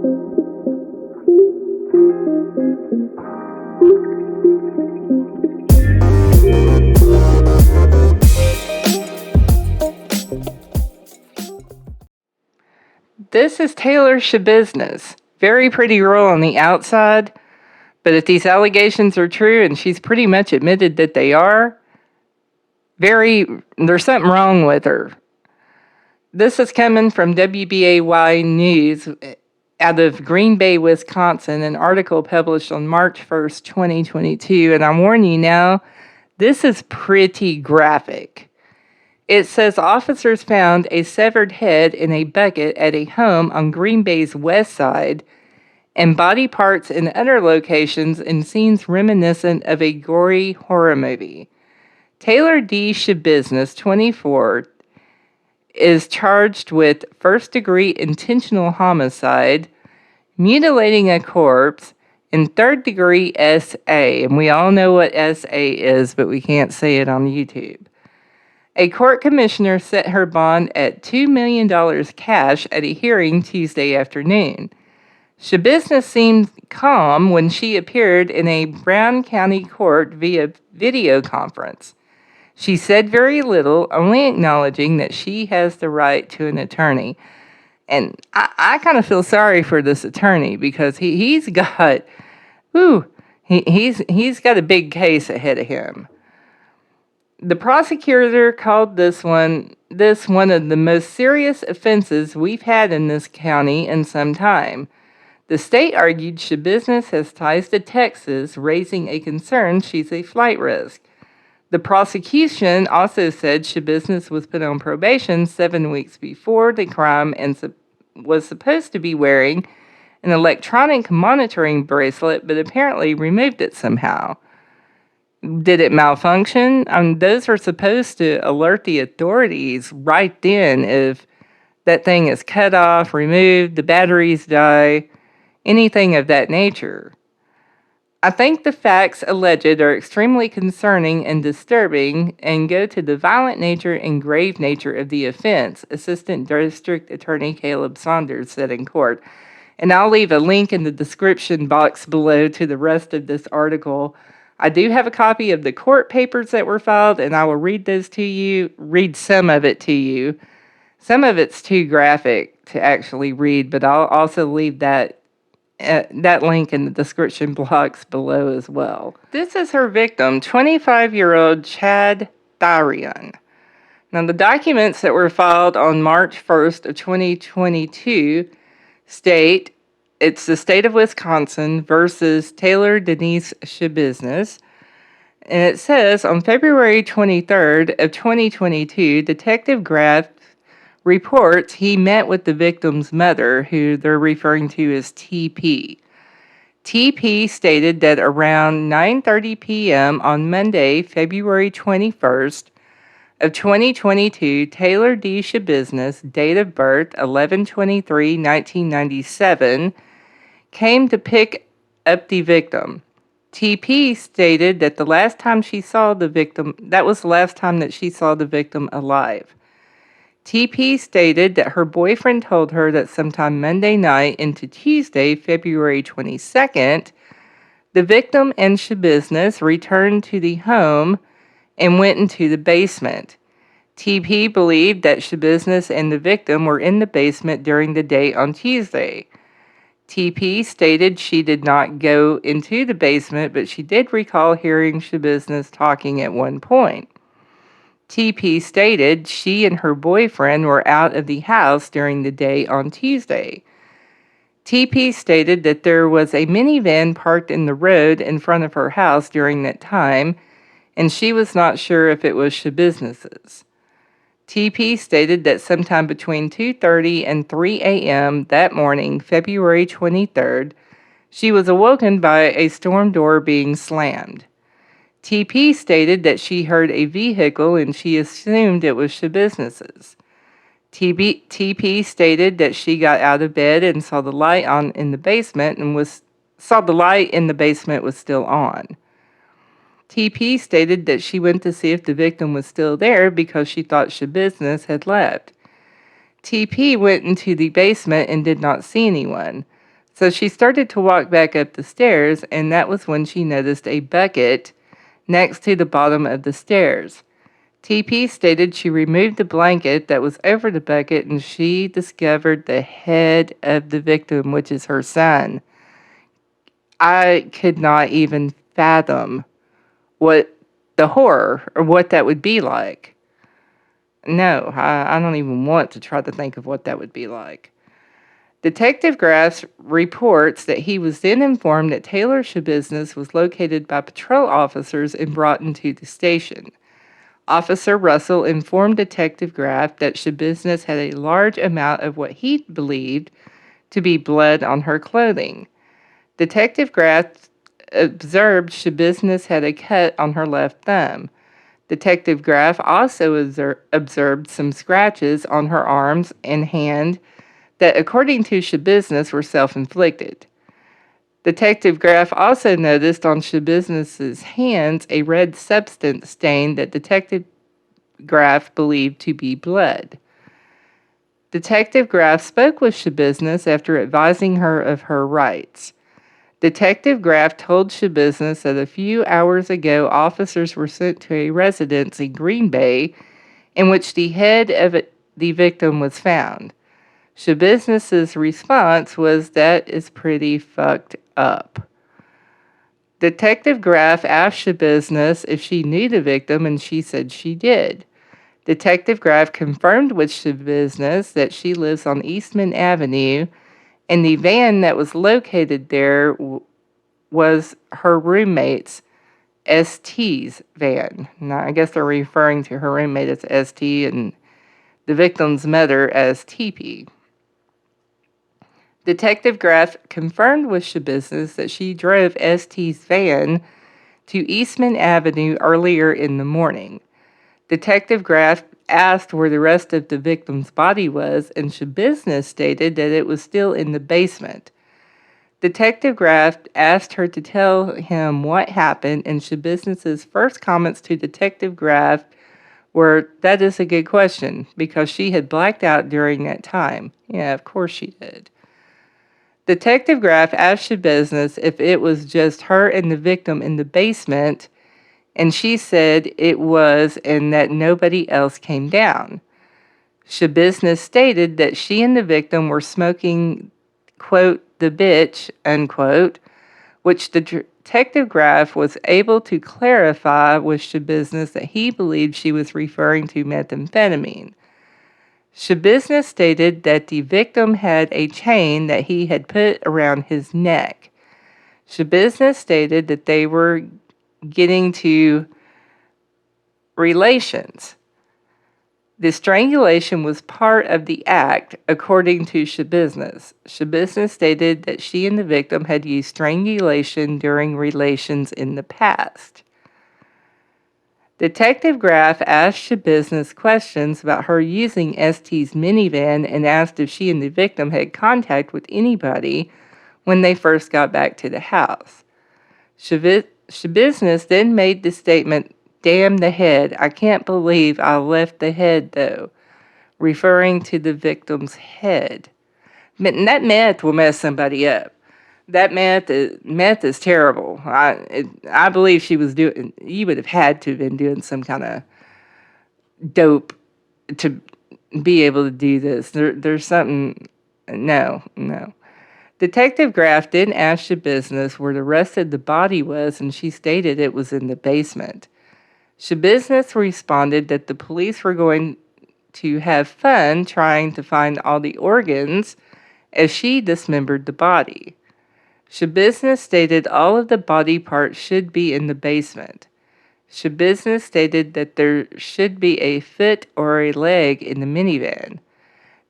This is Taylor Schabusiness. Very pretty girl on the outside, but if these allegations are true, and she's pretty much admitted that they are, there's something wrong with her. This is coming from WBAY News out of Green Bay, Wisconsin, an article published on March 1st, 2022, and I'm warning you now, this is pretty graphic. It says officers found a severed head in a bucket at a home on Green Bay's west side and body parts in other locations in scenes reminiscent of a gory horror movie. Taylor D. Schabusiness, 24, is charged with first-degree intentional homicide, mutilating a corpse, and third-degree SA. And we all know what SA is, but we can't say it on YouTube. A court commissioner set her bond at $2 million cash at a hearing Tuesday afternoon. Schabusiness seemed calm when she appeared in a Brown County court via video conference. She said very little, only acknowledging that she has the right to an attorney. And I kind of feel sorry for this attorney because he's got a big case ahead of him. The prosecutor called this one of the most serious offenses we've had in this county in some time. The state argued Schabusiness has ties to Texas, raising a concern she's a flight risk. The prosecution also said Schabusiness was put on probation 7 weeks before the crime and was supposed to be wearing an electronic monitoring bracelet, but apparently removed it somehow. Did it malfunction? Those are supposed to alert the authorities right then if that thing is cut off, removed, the batteries die, anything of that nature. I think the facts alleged are extremely concerning and disturbing and go to the violent nature and grave nature of the offense, Assistant District Attorney Caleb Saunders said in court. And I'll leave a link in the description box below to the rest of this article. I do have a copy of the court papers that were filed, and I will read some of it to you. Some of it's too graphic to actually read, but I'll also leave that link in the description box below as well. This is her victim, 25-year-old Chad Tharian. Now, the documents that were filed on March 1st of 2022 state it's the state of Wisconsin versus Taylor Denise Schabusiness. And it says on February 23rd of 2022, Detective Graff reports he met with the victim's mother, who they're referring to as TP. TP stated that around 9:30 p.m. on Monday, February 21st of 2022, Taylor D. Schabusiness, date of birth 11/23/1997, came to pick up the victim. TP stated that the last time she saw the victim, that was the last time that she saw the victim alive. TP stated that her boyfriend told her that sometime Monday night into Tuesday, February 22nd, the victim and Schabusiness returned to the home and went into the basement. TP believed that Schabusiness and the victim were in the basement during the day on Tuesday. TP stated she did not go into the basement, but she did recall hearing Schabusiness talking at one point. TP stated she and her boyfriend were out of the house during the day on Tuesday. TP stated that there was a minivan parked in the road in front of her house during that time, and she was not sure if it was Schabusiness's. TP stated that sometime between 2:30 and 3 a.m. that morning, February 23rd, she was awoken by a storm door being slammed. TP stated that she heard a vehicle and she assumed it was Schabusiness's. TP stated that she got out of bed and saw the light in the basement was still on. TP stated that she went to see if the victim was still there because she thought Schabusiness had left. TP went into the basement and did not see anyone. So she started to walk back up the stairs, and that was when she noticed a bucket next to the bottom of the stairs. TP stated she removed the blanket that was over the bucket and she discovered the head of the victim, which is her son. I could not even fathom what the horror or what that would be like. No, I don't even want to try to think of what that would be like. Detective Graff reports that he was then informed that Taylor Schabusiness was located by patrol officers and brought into the station. Officer Russell informed Detective Graff that Schabusiness had a large amount of what he believed to be blood on her clothing. Detective Graff observed Schabusiness had a cut on her left thumb. Detective Graff also observed some scratches on her arms and hand that, according to Schabusiness, were self-inflicted. Detective Graff also noticed on Schabusiness's hands a red substance stain that Detective Graff believed to be blood. Detective Graff spoke with Schabusiness after advising her of her rights. Detective Graff told Schabusiness that a few hours ago officers were sent to a residence in Green Bay in which the head of the victim was found. Schabusiness's response was, "That is pretty fucked up." Detective Graff asked Schabusiness if she knew the victim, and she said she did. Detective Graff confirmed with Schabusiness that she lives on Eastman Avenue, and the van that was located there was her roommate's ST's van. Now, I guess they're referring to her roommate as ST and the victim's mother as TP. Detective Graff confirmed with Schabusiness that she drove ST's van to Eastman Avenue earlier in the morning. Detective Graff asked where the rest of the victim's body was, and Schabusiness stated that it was still in the basement. Detective Graff asked her to tell him what happened, and Schabusiness's first comments to Detective Graff were, "That is a good question," because she had blacked out during that time. Yeah, of course she did. Detective Graff asked Schabusiness if it was just her and the victim in the basement, and she said it was and that nobody else came down. Schabusiness stated that she and the victim were smoking, quote, "the bitch," unquote, which Detective Graff was able to clarify with Schabusiness that he believed she was referring to methamphetamine. Schabusiness stated that the victim had a chain that he had put around his neck. Schabusiness stated that they were getting to relations. The strangulation was part of the act, according to Schabusiness. Schabusiness stated that she and the victim had used strangulation during relations in the past. Detective Graff asked Schabusiness questions about her using ST's minivan and asked if she and the victim had contact with anybody when they first got back to the house. Schabusiness then made the statement, "Damn the head. I can't believe I left the head, though," referring to the victim's head. That meth will mess somebody up. That meth is terrible. I believe she was doing. You would have had to have been doing some kind of dope to be able to do this. There's something. No. Detective Graff then asked Schabusiness where the rest of the body was, and she stated it was in the basement. Schabusiness responded that the police were going to have fun trying to find all the organs as she dismembered the body. Schabusiness stated all of the body parts should be in the basement. Schabusiness stated that there should be a foot or a leg in the minivan.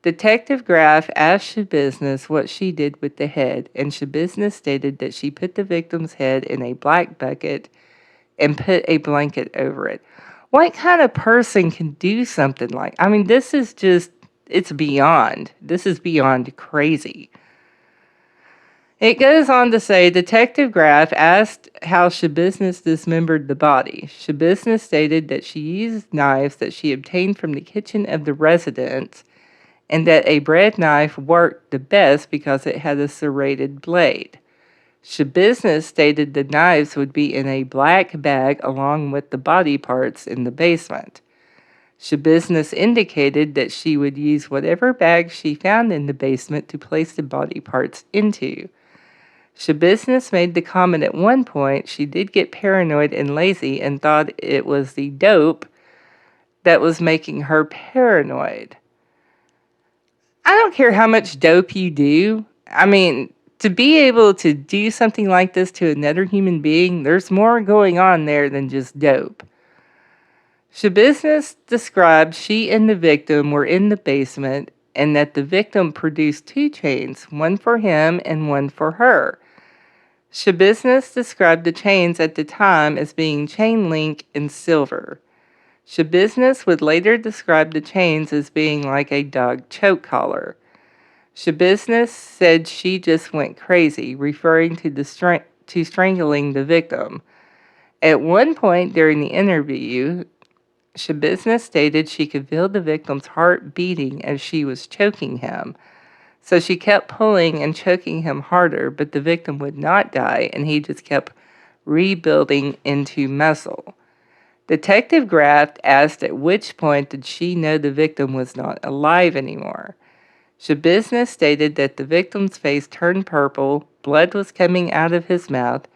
Detective Graff asked Schabusiness what she did with the head, and Schabusiness stated that she put the victim's head in a black bucket and put a blanket over it. What kind of person can do something like? I mean, this is just, it's beyond. This is beyond crazy. It goes on to say, Detective Graff asked how Schabusiness dismembered the body. Schabusiness stated that she used knives that she obtained from the kitchen of the residence and that a bread knife worked the best because it had a serrated blade. Schabusiness stated the knives would be in a black bag along with the body parts in the basement. Schabusiness indicated that she would use whatever bag she found in the basement to place the body parts into. Schabusiness made the comment at one point she did get paranoid and lazy and thought it was the dope that was making her paranoid. I don't care how much dope you do. I mean, to be able to do something like this to another human being, there's more going on there than just dope. Schabusiness described she and the victim were in the basement and that the victim produced 2 chains, one for him and one for her. Schabusiness described the chains at the time as being chain link and silver. Schabusiness would later describe the chains as being like a dog choke collar. Schabusiness said she just went crazy, referring to strangling the victim. At one point during the interview, Schabusiness stated she could feel the victim's heart beating as she was choking him. So she kept pulling and choking him harder, but the victim would not die, and he just kept rebuilding into muscle. Detective Graft asked at which point did she know the victim was not alive anymore. Schabusiness stated that the victim's face turned purple, blood was coming out of his mouth,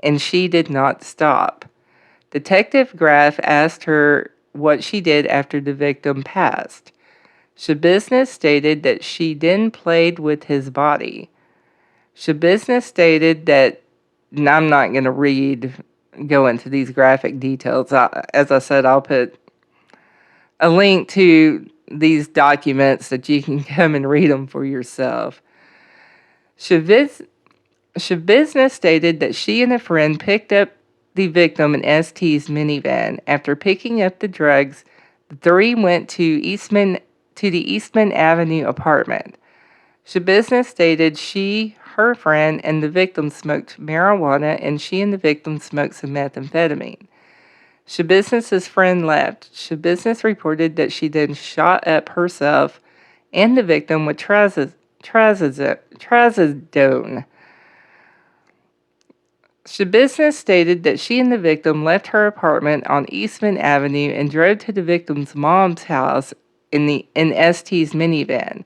and she did not stop. Detective Graff asked her what she did after the victim passed. Schabusiness stated that she then played with his body. Schabusiness stated that, and I'm not going to go into these graphic details. As I said, I'll put a link to these documents that you can come and read them for yourself. Schabusiness stated that she and a friend picked up the victim in ST's minivan. After picking up the drugs, the 3 went to the Eastman Avenue apartment. Schabusiness stated she, her friend, and the victim smoked marijuana, and she and the victim smoked some methamphetamine. Schabusiness's friend left. Schabusiness reported that she then shot up herself and the victim with trazodone. Schabusiness stated that she and the victim left her apartment on Eastman Avenue and drove to the victim's mom's house in ST's minivan.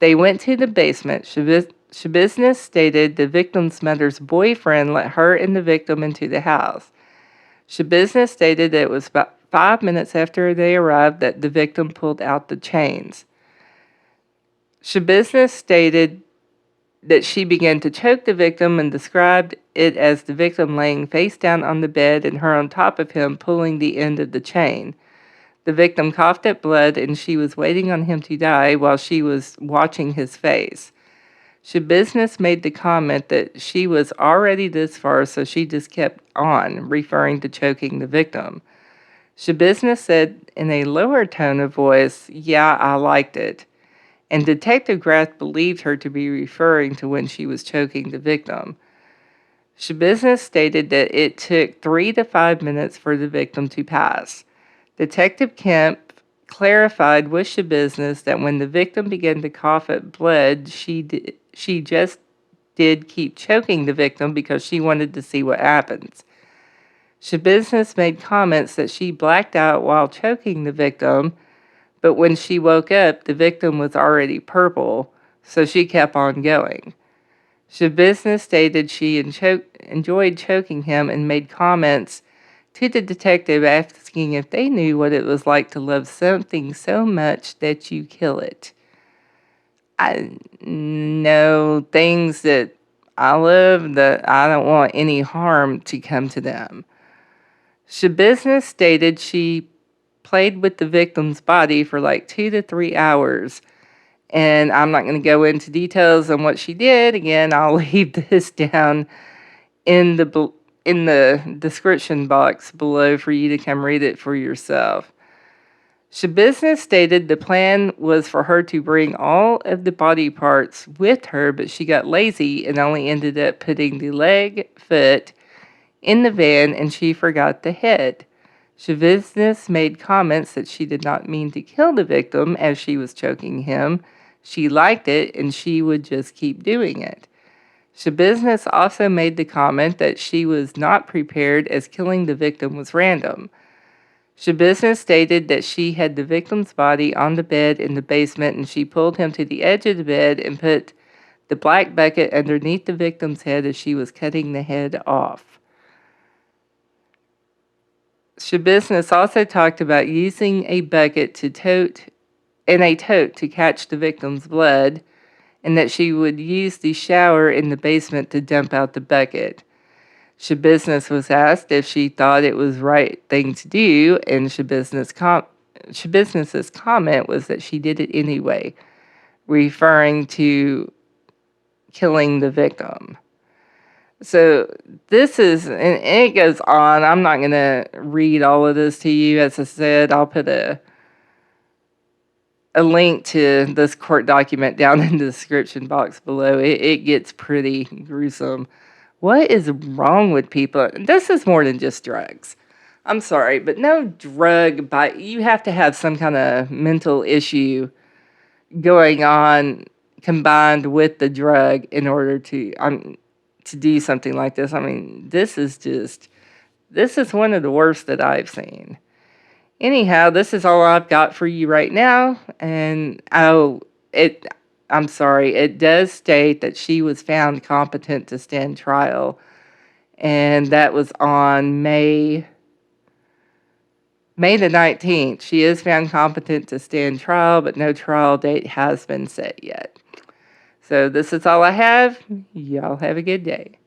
They went to the basement. Schabusiness stated the victim's mother's boyfriend let her and the victim into the house. Schabusiness stated that it was about 5 minutes after they arrived that the victim pulled out the chains. Schabusiness stated that she began to choke the victim and described it as the victim laying face down on the bed and her on top of him pulling the end of the chain. The victim coughed up blood and she was waiting on him to die while she was watching his face. Schabusiness made the comment that she was already this far, so she just kept on, referring to choking the victim. Schabusiness said in a lower tone of voice, "Yeah, I liked it." And Detective Graff believed her to be referring to when she was choking the victim. Schabusiness stated that it took 3 to 5 minutes for the victim to pass. Detective Kemp clarified with Schabusiness that when the victim began to cough up blood, she just did keep choking the victim because she wanted to see what happens. Schabusiness made comments that she blacked out while choking the victim, but when she woke up, the victim was already purple, so she kept on going. Schabusiness stated she enjoyed choking him and made comments to the detective asking if they knew what it was like to love something so much that you kill it. I know things that I love that I don't want any harm to come to them. Schabusiness stated she played with the victim's body for like 2 to 3 hours. And I'm not going to go into details on what she did. Again, I'll leave this down in the description box below for you to come read it for yourself. Schabusiness stated the plan was for her to bring all of the body parts with her, but she got lazy and only ended up putting the leg, foot in the van, and she forgot the head. Schabusiness made comments that she did not mean to kill the victim as she was choking him. She liked it and she would just keep doing it. Schabusiness also made the comment that she was not prepared as killing the victim was random. Schabusiness stated that she had the victim's body on the bed in the basement and she pulled him to the edge of the bed and put the black bucket underneath the victim's head as she was cutting the head off. Schabusiness also talked about using a bucket to tote to catch the victim's blood, and that she would use the shower in the basement to dump out the bucket. Schabusiness was asked if she thought it was the right thing to do, and Schabusiness's comment was that she did it anyway, referring to killing the victim. So this is, and it goes on. I'm not going to read all of this to you. As I said, I'll put a link to this court document down in the description box below. It gets pretty gruesome. What is wrong with people? This is more than just drugs. I'm sorry, but no drug, you have to have some kind of mental issue going on combined with the drug in order to do something like this. I mean, this is one of the worst that I've seen. Anyhow, this is all I've got for you right now. And I'm sorry, it does state that she was found competent to stand trial. And that was on May the 19th. She is found competent to stand trial, but no trial date has been set yet. So this is all I have. Y'all have a good day.